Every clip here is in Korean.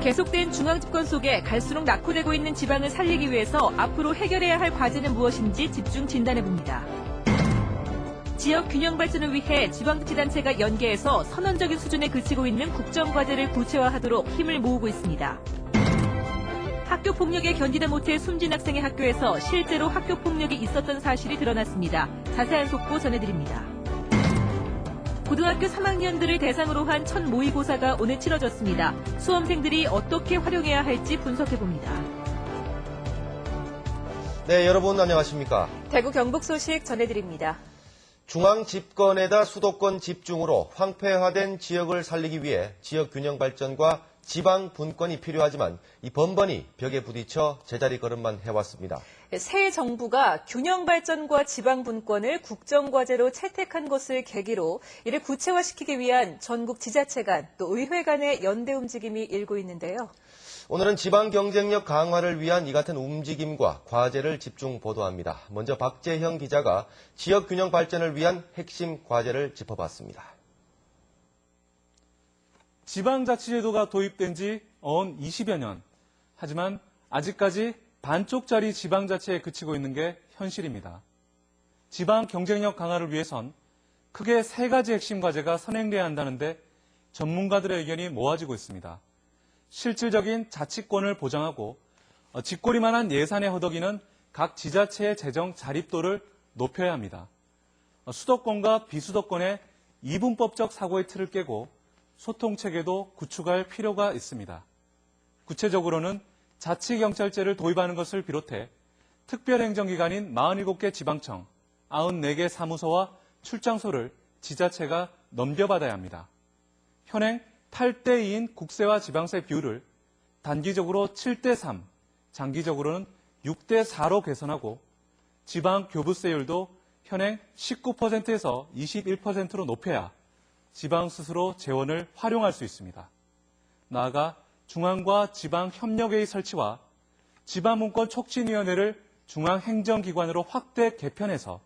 계속된 중앙집권 속에 갈수록 낙후되고 있는 지방을 살리기 위해서 앞으로 해결해야 할 과제는 무엇인지 집중 진단해봅니다. 지역 균형 발전을 위해 지방자치단체가 연계해서 선언적인 수준에 그치고 있는 국정과제를 구체화하도록 힘을 모으고 있습니다. 학교 폭력에 견디다 못해 숨진 학생의 학교에서 실제로 학교 폭력이 있었던 사실이 드러났습니다. 자세한 속보 전해드립니다. 고등학교 3학년들을 대상으로 한 첫 모의고사가 오늘 치러졌습니다. 수험생들이 어떻게 활용해야 할지 분석해봅니다. 네, 여러분 안녕하십니까? 대구 경북 소식 전해드립니다. 중앙 집권에다 수도권 집중으로 황폐화된 지역을 살리기 위해 지역 균형 발전과 지방 분권이 필요하지만 이 번번이 벽에 부딪혀 제자리 걸음만 해왔습니다. 새 정부가 균형 발전과 지방 분권을 국정과제로 채택한 것을 계기로 이를 구체화시키기 위한 전국 지자체 간 또 의회 간의 연대 움직임이 일고 있는데요. 오늘은 지방 경쟁력 강화를 위한 이 같은 움직임과 과제를 집중 보도합니다. 먼저 박재형 기자가 지역 균형 발전을 위한 핵심 과제를 짚어봤습니다. 지방자치제도가 도입된 지 언 20여 년. 하지만 아직까지 반쪽짜리 지방자치에 그치고 있는 게 현실입니다. 지방 경쟁력 강화를 위해선 크게 세 가지 핵심 과제가 선행돼야 한다는데 전문가들의 의견이 모아지고 있습니다. 실질적인 자치권을 보장하고 쥐꼬리만한 예산의 허덕이는 각 지자체의 재정 자립도를 높여야 합니다. 수도권과 비수도권의 이분법적 사고의 틀을 깨고 소통체계도 구축할 필요가 있습니다. 구체적으로는 자치경찰제를 도입하는 것을 비롯해 특별행정기관인 47개 지방청, 94개 사무소와 출장소를 지자체가 넘겨받아야 합니다. 현행 8대2인 국세와 지방세 비율을 단기적으로 7대3, 장기적으로는 6대4로 개선하고 지방 교부세율도 현행 19%에서 21%로 높여야 지방 스스로 재원을 활용할 수 있습니다. 나아가 중앙과 지방 협력회의 설치와 지방분권 촉진위원회를 중앙행정기관으로 확대 개편해서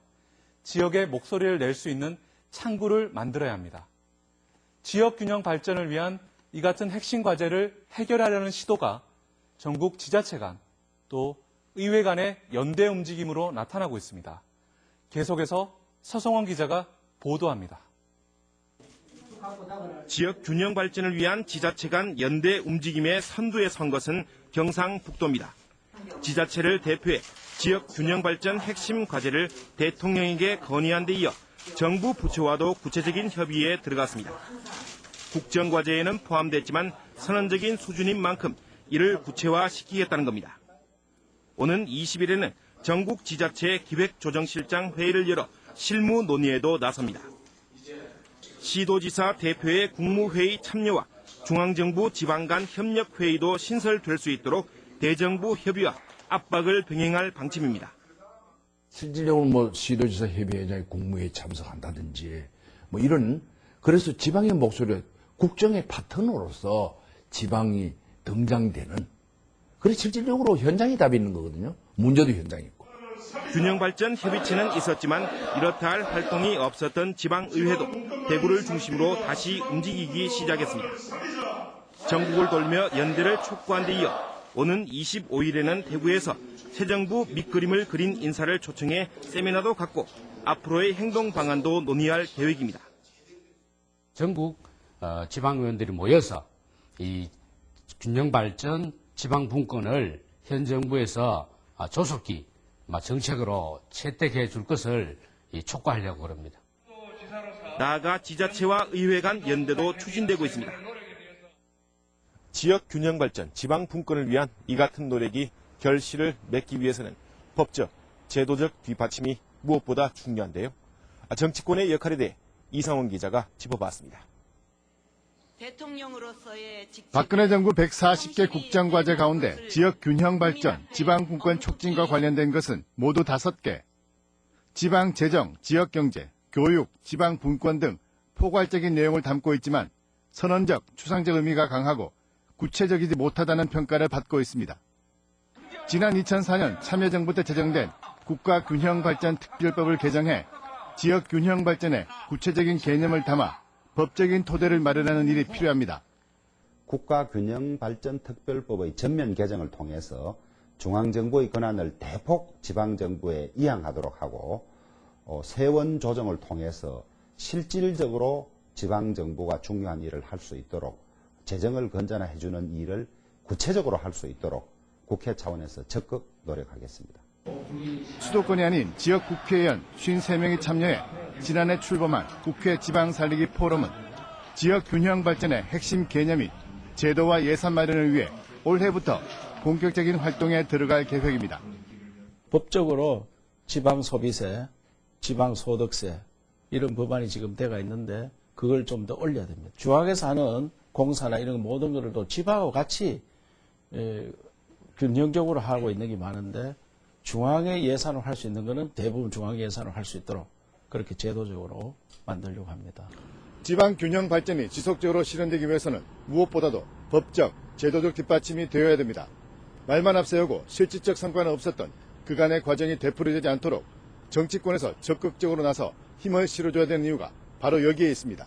지역의 목소리를 낼 수 있는 창구를 만들어야 합니다. 지역균형 발전을 위한 이 같은 핵심 과제를 해결하려는 시도가 전국 지자체 간 또 의회 간의 연대 움직임으로 나타나고 있습니다. 계속해서 서성원 기자가 보도합니다. 지역 균형 발전을 위한 지자체 간 연대 움직임의 선두에 선 것은 경상북도입니다. 지자체를 대표해 지역 균형 발전 핵심 과제를 대통령에게 건의한 데 이어 정부 부처와도 구체적인 협의에 들어갔습니다. 국정과제에는 포함됐지만 선언적인 수준인 만큼 이를 구체화시키겠다는 겁니다. 오는 20일에는 전국 지자체 기획조정실장 회의를 열어 실무 논의에도 나섭니다. 시도지사 대표의 국무회의 참여와 중앙정부 지방 간 협력회의도 신설될 수 있도록 대정부 협의와 압박을 병행할 방침입니다. 실질적으로 시도지사 협의회장이 국무회의에 참석한다든지 이런 그래서 지방의 목소리를 국정의 파트너로서 지방이 등장되는 그래서 실질적으로 현장에 답이 있는 거거든요. 문제도 현장에 있고. 균형발전 협의체는 있었지만 이렇다 할 활동이 없었던 지방의회도 대구를 중심으로 다시 움직이기 시작했습니다. 전국을 돌며 연대를 촉구한 데 이어 오는 25일에는 대구에서 새 정부 밑그림을 그린 인사를 초청해 세미나도 갖고 앞으로의 행동 방안도 논의할 계획입니다. 전국 지방의원들이 모여서 이 균형발전 지방분권을 현 정부에서 조속히 정책으로 채택해 줄 것을 촉구하려고 합니다. 나아가 지자체와 의회 간 연대도 추진되고 있습니다. 지역 균형 발전, 지방 분권을 위한 이 같은 노력이 결실을 맺기 위해서는 법적, 제도적 뒷받침이 무엇보다 중요한데요. 정치권의 역할에 대해 이상원 기자가 짚어봤습니다. 박근혜 정부 140개 국정과제 가운데 지역 균형 발전, 지방 분권 촉진과 관련된 것은 모두 5개. 지방 재정, 지역 경제, 교육, 지방 분권 등 포괄적인 내용을 담고 있지만 선언적, 추상적 의미가 강하고 구체적이지 못하다는 평가를 받고 있습니다. 지난 2004년 참여정부 때 제정된 국가균형발전특별법을 개정해 지역균형발전에 구체적인 개념을 담아 법적인 토대를 마련하는 일이 필요합니다. 국가균형발전특별법의 전면 개정을 통해서 중앙정부의 권한을 대폭 지방정부에 이양하도록 하고 세원 조정을 통해서 실질적으로 지방정부가 중요한 일을 할 수 있도록 재정을 건전화해주는 일을 구체적으로 할 수 있도록 국회 차원에서 적극 노력하겠습니다. 수도권이 아닌 지역 국회의원 53명이 참여해 지난해 출범한 국회 지방살리기 포럼은 지역 균형 발전의 핵심 개념인 제도와 예산 마련을 위해 올해부터 본격적인 활동에 들어갈 계획입니다. 법적으로 지방소비세, 지방소득세 이런 법안이 지금 돼가 있는데 그걸 좀 더 올려야 됩니다. 중앙에서 하는 공사나 이런 모든 것들도 지방하고 같이 균형적으로 하고 있는 게 많은데 중앙의 예산으로 할 수 있는 것은 대부분 중앙 예산으로 할 수 있도록 그렇게 제도적으로 만들려고 합니다. 지방 균형 발전이 지속적으로 실현되기 위해서는 무엇보다도 법적, 제도적 뒷받침이 되어야 됩니다. 말만 앞세우고 실질적 성과는 없었던 그간의 과정이 되풀이되지 않도록 정치권에서 적극적으로 나서 힘을 실어줘야 되는 이유가 바로 여기에 있습니다.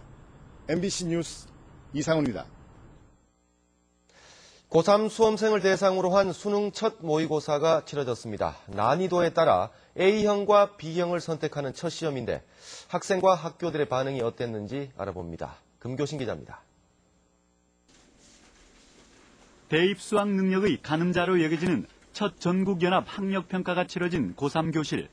MBC 뉴스 이상훈입니다. 고3 수험생을 대상으로 한 수능 첫 모의고사가 치러졌습니다. 난이도에 따라 A형과 B형을 선택하는 첫 시험인데 학생과 학교들의 반응이 어땠는지 알아봅니다. 금교신 기자입니다. 대입 수학 능력의 가늠자로 여겨지는 첫 전국연합 학력평가가 치러진 고3 교실.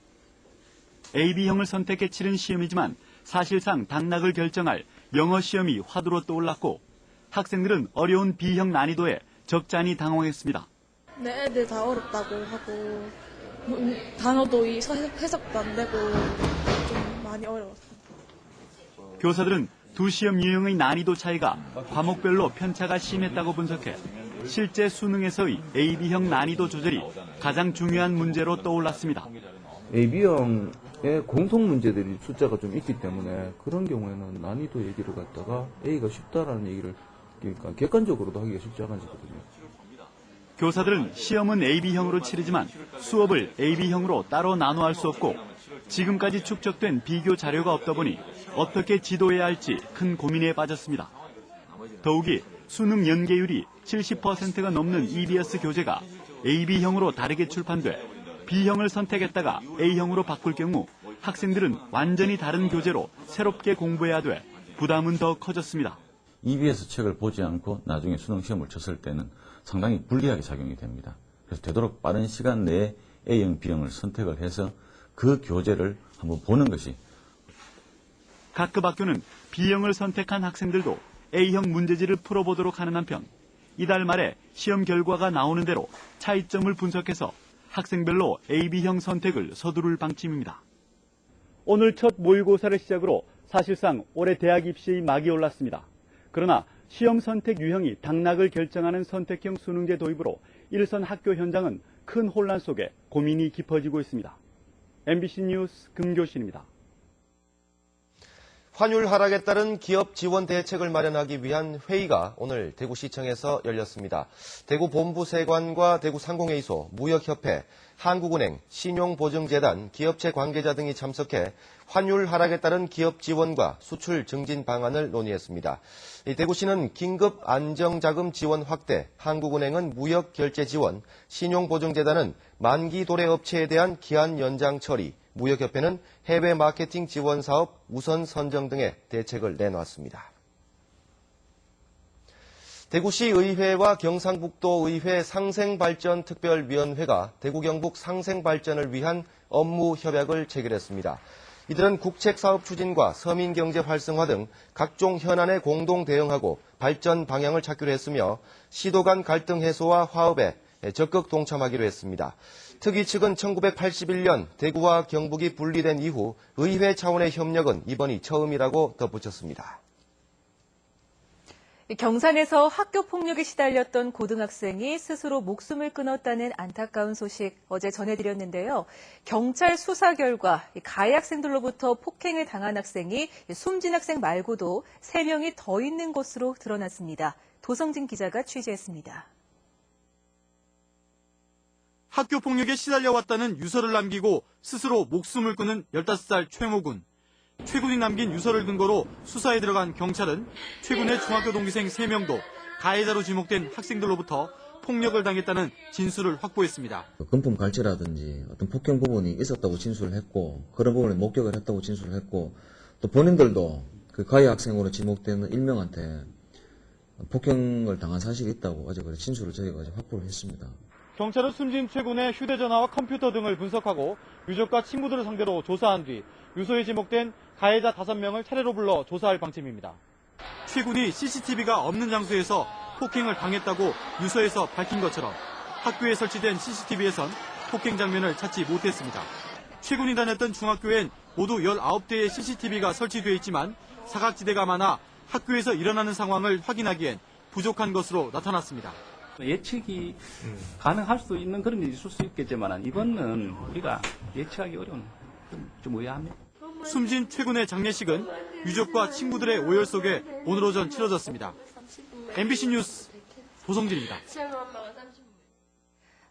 AB형을 선택해 치른 시험이지만 사실상 당락을 결정할 영어 시험이 화두로 떠올랐고 학생들은 어려운 B형 난이도에 적잖이 당황했습니다. 네, 애들 다 어렵다고 하고 단어도 해석도 안 되고 좀 많이 어려웠어요. 교사들은 두 시험 유형의 난이도 차이가 과목별로 편차가 심했다고 분석해 실제 수능에서의 AB형 난이도 조절이 가장 중요한 문제로 떠올랐습니다. AB형의 공통 문제들이 숫자가 좀 있기 때문에 그런 경우에는 난이도 얘기를 갖다가 A가 쉽다라는 얘기를 그러니까 객관적으로도 하기가 쉽지 않아지거든요. 교사들은 시험은 AB형으로 치르지만 수업을 AB형으로 따로 나눠 할 수 없고 지금까지 축적된 비교 자료가 없다 보니 어떻게 지도해야 할지 큰 고민에 빠졌습니다. 더욱이 수능 연계율이 70%가 넘는 EBS 교재가 AB형으로 다르게 출판돼 B형을 선택했다가 A형으로 바꿀 경우 학생들은 완전히 다른 교재로 새롭게 공부해야 돼 부담은 더 커졌습니다. EBS 책을 보지 않고 나중에 수능 시험을 쳤을 때는 상당히 불리하게 작용이 됩니다. 그래서 되도록 빠른 시간 내에 A형, B형을 선택을 해서 그 교재를 한번 보는 것이. 각급 학교는 B형을 선택한 학생들도 A형 문제지를 풀어보도록 하는 한편 이달 말에 시험 결과가 나오는 대로 차이점을 분석해서 학생별로 AB형 선택을 서두를 방침입니다. 오늘 첫 모의고사를 시작으로 사실상 올해 대학 입시의 막이 올랐습니다. 그러나 시험 선택 유형이 당락을 결정하는 선택형 수능제 도입으로 일선 학교 현장은 큰 혼란 속에 고민이 깊어지고 있습니다. MBC 뉴스 금교신입니다. 환율 하락에 따른 기업 지원 대책을 마련하기 위한 회의가 오늘 대구시청에서 열렸습니다. 대구 본부세관과 대구상공회의소, 무역협회, 한국은행, 신용보증재단, 기업체 관계자 등이 참석해 환율 하락에 따른 기업 지원과 수출 증진 방안을 논의했습니다. 대구시는 긴급 안정자금 지원 확대, 한국은행은 무역 결제 지원, 신용보증재단은 만기 도래 업체에 대한 기한 연장 처리, 무역협회는 해외 마케팅 지원 사업 우선 선정 등의 대책을 내놓았습니다. 대구시 의회와 경상북도 의회 상생발전특별위원회가 대구 경북 상생발전을 위한 업무 협약을 체결했습니다. 이들은 국책사업 추진과 서민경제 활성화 등 각종 현안에 공동 대응하고 발전 방향을 찾기로 했으며 시도 간 갈등 해소와 화합에 적극 동참하기로 했습니다. 특위 측은 1981년 대구와 경북이 분리된 이후 의회 차원의 협력은 이번이 처음이라고 덧붙였습니다. 경산에서 학교 폭력에 시달렸던 고등학생이 스스로 목숨을 끊었다는 안타까운 소식 어제 전해드렸는데요. 경찰 수사 결과 가해 학생들로부터 폭행을 당한 학생이 숨진 학생 말고도 3명이 더 있는 것으로 드러났습니다. 도성진 기자가 취재했습니다. 학교 폭력에 시달려왔다는 유서를 남기고 스스로 목숨을 끊은 15살 최모군. 최군이 남긴 유서를 근거로 수사에 들어간 경찰은 최군의 중학교 동기생 3명도 가해자로 지목된 학생들로부터 폭력을 당했다는 진술을 확보했습니다. 금품 갈취라든지 어떤 폭행 부분이 있었다고 진술을 했고 그런 부분에 목격을 했다고 진술을 했고 또 본인들도 그 가해 학생으로 지목되는 일명한테 폭행을 당한 사실이 있다고 어제 그래 진술을 저희가 어제 확보를 했습니다. 경찰은 숨진 최 군의 휴대전화와 컴퓨터 등을 분석하고 유족과 친구들을 상대로 조사한 뒤 유서에 지목된 가해자 5명을 차례로 불러 조사할 방침입니다. 최 군이 CCTV가 없는 장소에서 폭행을 당했다고 유서에서 밝힌 것처럼 학교에 설치된 CCTV에선 폭행 장면을 찾지 못했습니다. 최 군이 다녔던 중학교엔 모두 19대의 CCTV가 설치되어 있지만 사각지대가 많아 학교에서 일어나는 상황을 확인하기엔 부족한 것으로 나타났습니다. 예측이 가능할 수 있는 그런 일이 있을 수 있겠지만 이번은 우리가 예측하기 어려운 좀 의아합니다. 숨진 최 군의 장례식은 유족과 친구들의 오열 속에 오늘 오전 치러졌습니다. MBC 뉴스 조성진입니다.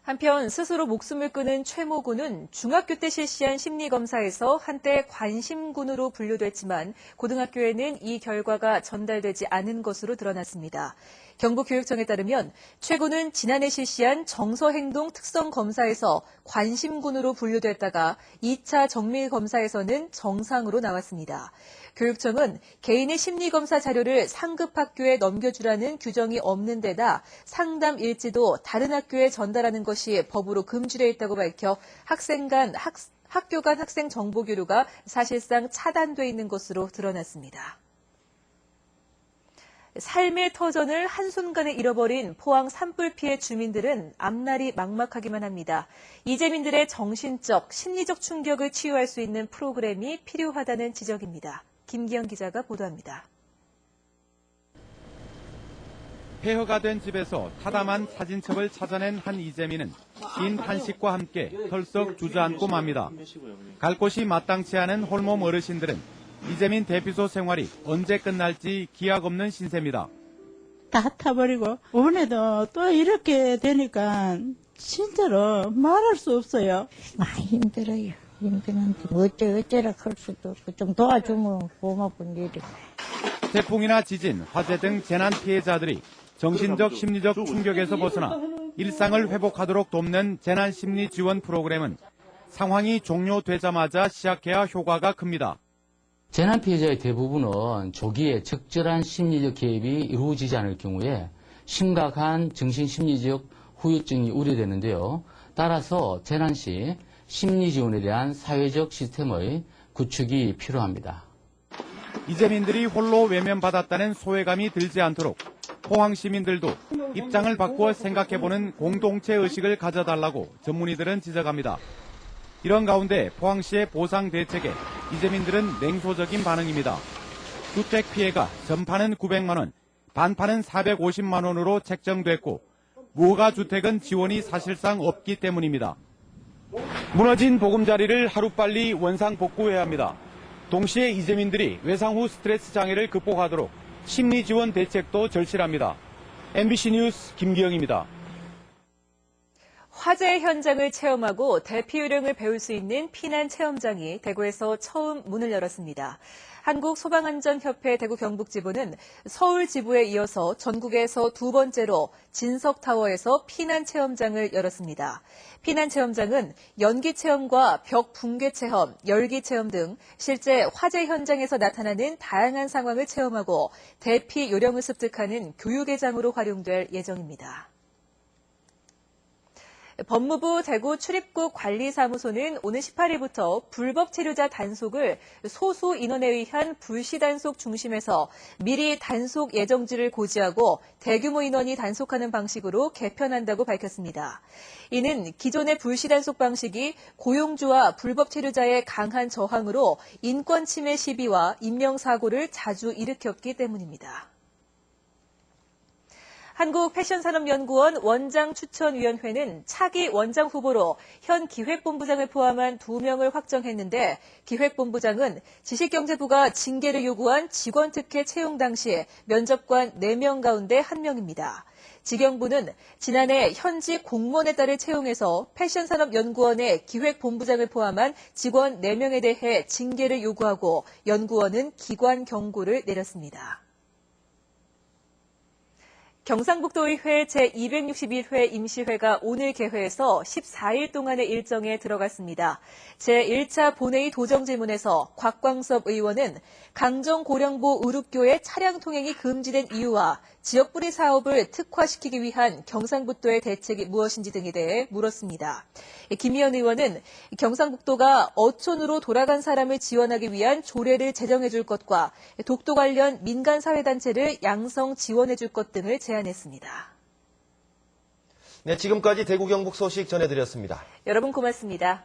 한편 스스로 목숨을 끊은 최모 군은 중학교 때 실시한 심리검사에서 한때 관심군으로 분류됐지만 고등학교에는 이 결과가 전달되지 않은 것으로 드러났습니다. 경북교육청에 따르면 최 군은 지난해 실시한 정서행동 특성검사에서 관심군으로 분류됐다가 2차 정밀검사에서는 정상으로 나왔습니다. 교육청은 개인의 심리검사 자료를 상급 학교에 넘겨주라는 규정이 없는 데다 상담 일지도 다른 학교에 전달하는 것이 법으로 금지되어 있다고 밝혀 학교 간 학생 정보 교류가 사실상 차단돼 있는 것으로 드러났습니다. 삶의 터전을 한순간에 잃어버린 포항 산불 피해 주민들은 앞날이 막막하기만 합니다. 이재민들의 정신적, 심리적 충격을 치유할 수 있는 프로그램이 필요하다는 지적입니다. 김기영 기자가 보도합니다. 폐허가 된 집에서 타담한 사진첩을 찾아낸 한 이재민은 긴 한식과 함께 털썩 주저앉고 맙니다. 갈 곳이 마땅치 않은 홀몸 어르신들은 이재민 대피소 생활이 언제 끝날지 기약 없는 신세입니다. 다 타버리고 이번에도 또 이렇게 되니까 진짜로 말할 수 없어요. 많이 힘들어요. 힘드는데 어쩌라 할 수도 없고 좀 도와주면 고마운 일이고. 태풍이나 지진, 화재 등 재난 피해자들이 정신적, 심리적 충격에서 벗어나 일상을 회복하도록 돕는 재난 심리 지원 프로그램은 상황이 종료되자마자 시작해야 효과가 큽니다. 재난 피해자의 대부분은 조기에 적절한 심리적 개입이 이루어지지 않을 경우에 심각한 정신심리적 후유증이 우려되는데요. 따라서 재난 시 심리 지원에 대한 사회적 시스템의 구축이 필요합니다. 이재민들이 홀로 외면받았다는 소외감이 들지 않도록 포항 시민들도 입장을 바꾸어 생각해보는 공동체 의식을 가져달라고 전문의들은 지적합니다. 이런 가운데 포항시의 보상 대책에 이재민들은 냉소적인 반응입니다. 주택 피해가 전파는 900만 원, 반파는 450만 원으로 책정됐고 무허가 주택은 지원이 사실상 없기 때문입니다. 무너진 보금자리를 하루빨리 원상 복구해야 합니다. 동시에 이재민들이 외상 후 스트레스 장애를 극복하도록 심리 지원 대책도 절실합니다. MBC 뉴스 김기영입니다. 화재 현장을 체험하고 대피 요령을 배울 수 있는 피난 체험장이 대구에서 처음 문을 열었습니다. 한국소방안전협회 대구 경북지부는 서울 지부에 이어서 전국에서 두 번째로 진석타워에서 피난 체험장을 열었습니다. 피난 체험장은 연기 체험과 벽 붕괴 체험, 열기 체험 등 실제 화재 현장에서 나타나는 다양한 상황을 체험하고 대피 요령을 습득하는 교육의 장으로 활용될 예정입니다. 법무부 대구 출입국 관리사무소는 오늘 18일부터 불법 체류자 단속을 소수 인원에 의한 불시 단속 중심에서 미리 단속 예정지를 고지하고 대규모 인원이 단속하는 방식으로 개편한다고 밝혔습니다. 이는 기존의 불시 단속 방식이 고용주와 불법 체류자의 강한 저항으로 인권 침해 시비와 인명사고를 자주 일으켰기 때문입니다. 한국패션산업연구원 원장추천위원회는 차기 원장 후보로 현 기획본부장을 포함한 2명을 확정했는데 기획본부장은 지식경제부가 징계를 요구한 직원특혜 채용 당시 면접관 4명 가운데 1명입니다. 직영부는 지난해 현직 공무원에 따라 채용해서 패션산업연구원의 기획본부장을 포함한 직원 4명에 대해 징계를 요구하고 연구원은 기관 경고를 내렸습니다. 경상북도의회 제261회 임시회가 오늘 개회해서 14일 동안의 일정에 들어갔습니다. 제1차 본회의 도정질문에서 곽광섭 의원은 강정고령보 의룹교의 차량 통행이 금지된 이유와 지역부리 사업을 특화시키기 위한 경상북도의 대책이 무엇인지 등에 대해 물었습니다. 김희연 의원은 경상북도가 어촌으로 돌아간 사람을 지원하기 위한 조례를 제정해 줄 것과 독도 관련 민간사회단체를 양성 지원해 줄 것 등을 제안했습니다. 네, 지금까지 대구 경북 소식 전해드렸습니다. 여러분 고맙습니다.